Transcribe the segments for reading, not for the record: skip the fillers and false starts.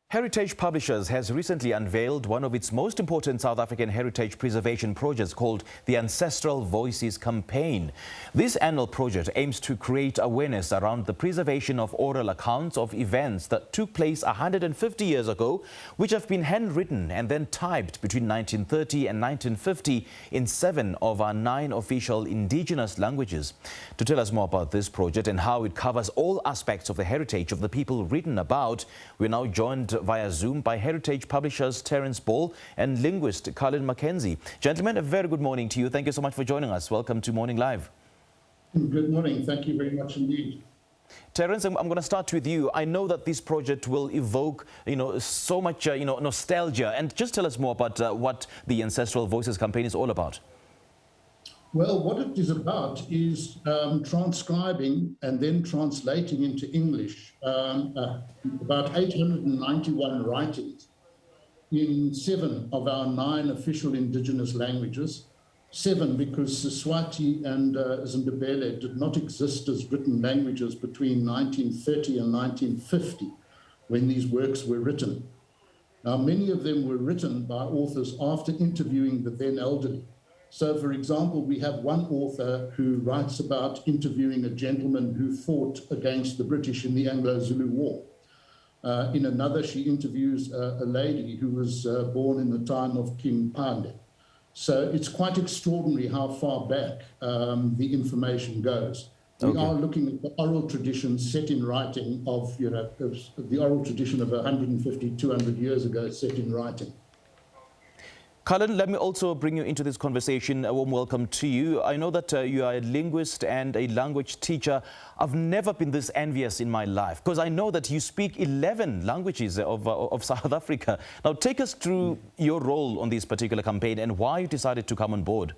Heritage Publishers has recently unveiled one of its most important South African heritage preservation projects called the Ancestral Voices Campaign. This annual project aims to create awareness around the preservation of oral accounts of events that took place 150 years ago, which have been handwritten and then typed between 1930 and 1950 in 7 of our 9 official indigenous languages. To tell us more about this project and how it covers all aspects of the heritage of the people written about, we're now joined via Zoom by Heritage Publishers Terence and Linguist Cullen Mackenzie. Gentlemen, a very good morning to you. Thank you so much for joining us. Welcome to Morning Live. Good morning. Thank you very much indeed. Terence, I'm going to start with you. I know that this project will evoke, so much, nostalgia. And just tell us more about what the Ancestral Voices Campaign is all about. Well, what it is about is transcribing and then translating into English about 891 writings in 7 of our 9 official indigenous languages. 7 because Siswati and Zindebele did not exist as written languages between 1930 and 1950 when these works were written. Now, many of them were written by authors after interviewing the then elderly. So, for example, we have one author who writes about interviewing a gentleman who fought against the British in the Anglo-Zulu War. In another, she interviews a lady who was born in the time of King Pande. So it's quite extraordinary how far back the information goes. We are looking at the oral tradition set in writing of, the oral tradition of 150, 200 years ago set in writing. Cullen, let me also bring you into this conversation. A warm welcome to you. I know that you are a linguist and a language teacher. I've never been this envious in my life because I know that you speak 11 languages of South Africa. Now, take us through your role on this particular campaign and why you decided to come on board.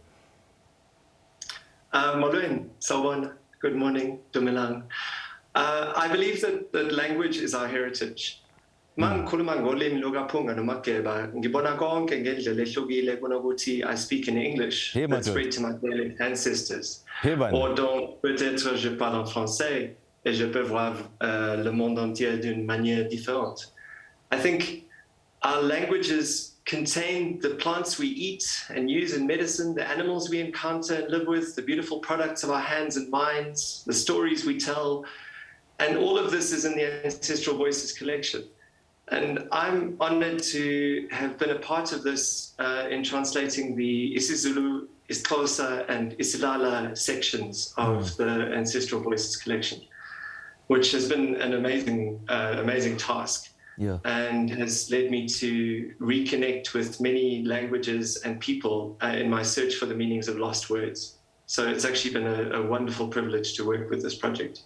Molweni, Sawubona. Good morning, Dumelang. I believe that language is our heritage. I speak in English. That's great to my daily ancestors. Or donc, peut-être je parle en français et je peux voir le monde entier d'une manière différente. I think our languages contain the plants we eat and use in medicine, the animals we encounter and live with, the beautiful products of our hands and minds, the stories we tell, and all of this is in the Ancestral Voices collection. And I'm honored to have been a part of this in translating the isiZulu, isiXhosa, and isiLala sections of the Ancestral Voices collection, which has been an amazing task and has led me to reconnect with many languages and people in my search for the meanings of lost words. So it's actually been a wonderful privilege to work with this project.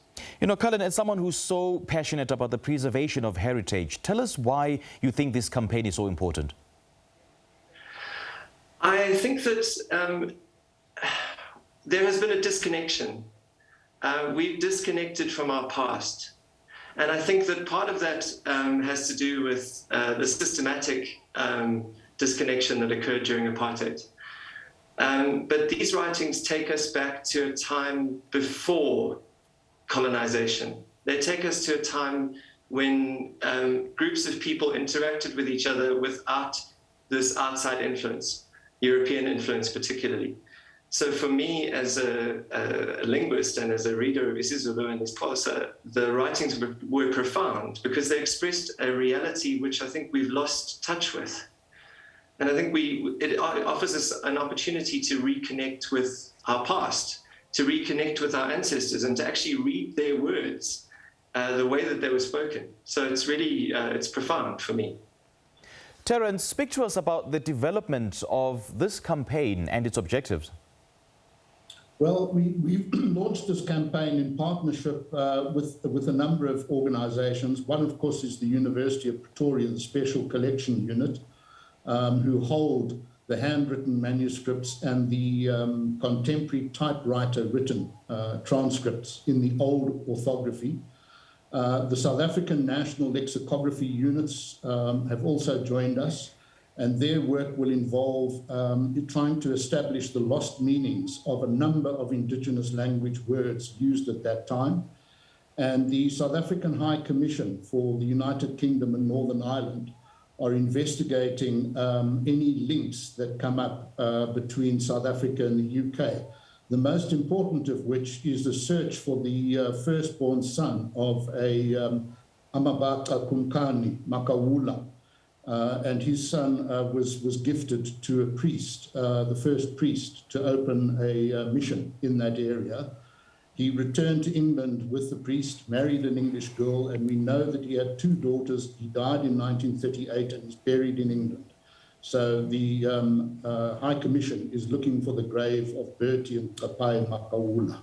Cullen, as someone who's so passionate about the preservation of heritage, tell us why you think this campaign is so important. I think that there has been a disconnection. We've disconnected from our past. And I think that part of that has to do with the systematic disconnection that occurred during apartheid. But these writings take us back to a time before colonization. They take us to a time when groups of people interacted with each other without this outside influence, European influence particularly. So for me, as a linguist and as a reader of isiZulu and isiXhosa, the writings were profound because they expressed a reality which I think we've lost touch with. And I think it offers us an opportunity to reconnect with our past, to reconnect with our ancestors, and to actually read their words the way that they were spoken. So it's really, it's profound for me. Terence, speak to us about the development of this campaign and its objectives. Well, we've launched this campaign in partnership with a number of organizations. One, of course, is the University of Pretoria Special Collection Unit, who hold the handwritten manuscripts and the contemporary typewriter-written transcripts in the old orthography. The South African National Lexicography Units have also joined us, and their work will involve trying to establish the lost meanings of a number of indigenous language words used at that time. And the South African High Commission for the United Kingdom and Northern Ireland are investigating any links that come up between South Africa and the UK. The most important of which is the search for the firstborn son of a Amabaka Kumkani, Makawula. And his son was gifted to a priest, the first priest to open a mission in that area. He returned to England with the priest, married an English girl, and we know that he had 2 daughters. He died in 1938 and is buried in England. So the High Commission is looking for the grave of Bertie and Kapai Makawula.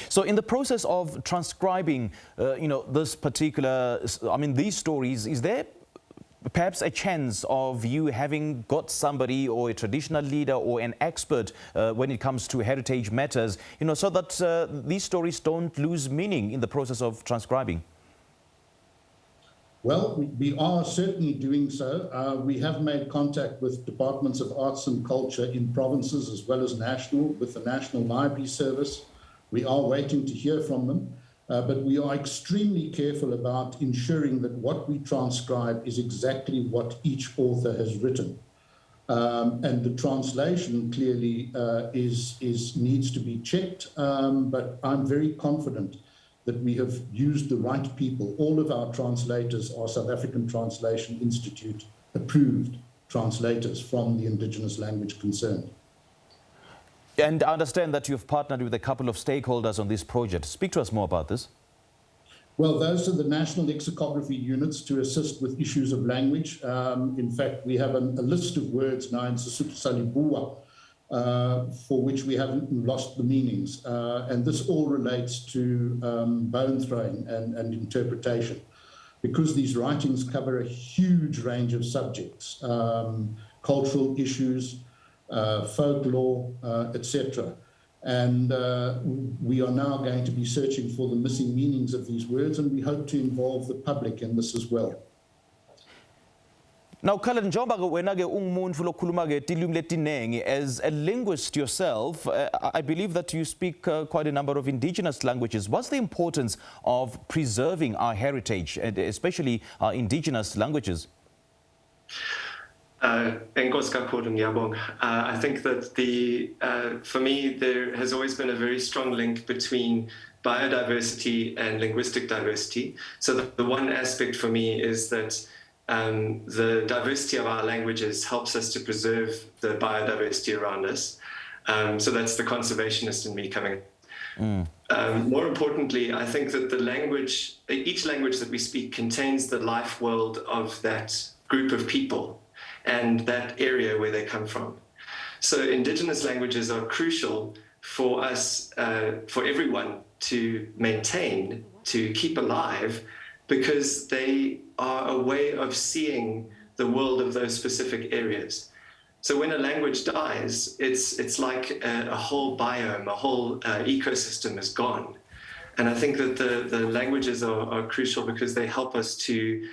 So in the process of transcribing, this particular, these stories, is there perhaps a chance of you having got somebody or a traditional leader or an expert when it comes to heritage matters, so that these stories don't lose meaning in the process of transcribing? Well, we are certainly doing so. We have made contact with departments of arts and culture in provinces as well as national, with the National Library Service. We are waiting to hear from them. But we are extremely careful about ensuring that what we transcribe is exactly what each author has written. And the translation clearly needs to be checked, but I'm very confident that we have used the right people. All of our translators are South African Translation Institute approved translators from the indigenous language concerned. And I understand that you've partnered with a couple of stakeholders on this project. Speak to us more about this. Well, those are the national lexicography units to assist with issues of language. In fact, we have a list of words now in Sesotho Salibua for which we haven't lost the meanings. And this all relates to bone throwing and interpretation, because these writings cover a huge range of subjects, cultural issues, folklore, etc. And we are now going to be searching for the missing meanings of these words, and we hope to involve the public in this as well. Now, Cullen, as a linguist yourself, I believe that you speak quite a number of indigenous languages. What's the importance of preserving our heritage, and especially our indigenous languages? I think that for me, there has always been a very strong link between biodiversity and linguistic diversity. So the one aspect for me is that the diversity of our languages helps us to preserve the biodiversity around us. So that's the conservationist in me coming. More importantly, I think that each language that we speak contains the life world of that group of people and that area where they come from. So indigenous languages are crucial for us, for everyone to maintain, to keep alive, because they are a way of seeing the world of those specific areas. So when a language dies, it's like a whole biome, a whole ecosystem is gone. And I think that the languages are crucial because they help us to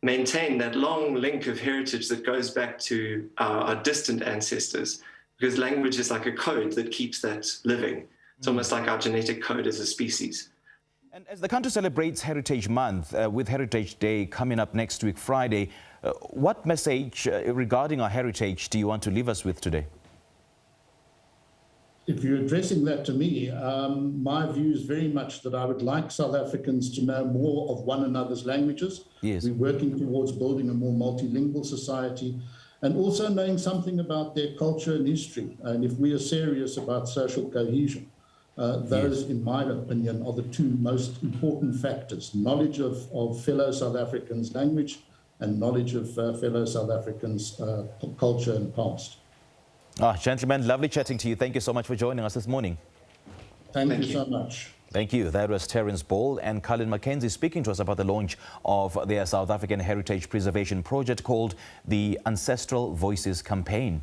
maintain that long link of heritage that goes back to our distant ancestors, because language is like a code that keeps that living. It's almost like our genetic code as a species. And as the country celebrates Heritage Month, with Heritage Day coming up next week, Friday, what message regarding our heritage do you want to leave us with today? If you're addressing that to me, my view is very much that I would like South Africans to know more of one another's languages. Yes. We're working towards building a more multilingual society, and also knowing something about their culture and history. And if we are serious about social cohesion, those, in my opinion, are the 2 most important factors: knowledge of fellow South Africans' language and knowledge of fellow South Africans' culture and past. Gentlemen, lovely chatting to you. Thank you so much for joining us this morning. Thank you so much. Thank you. That was Terence and Cullen Mackenzie speaking to us about the launch of their South African Heritage Preservation Project called the Ancestral Voices Campaign.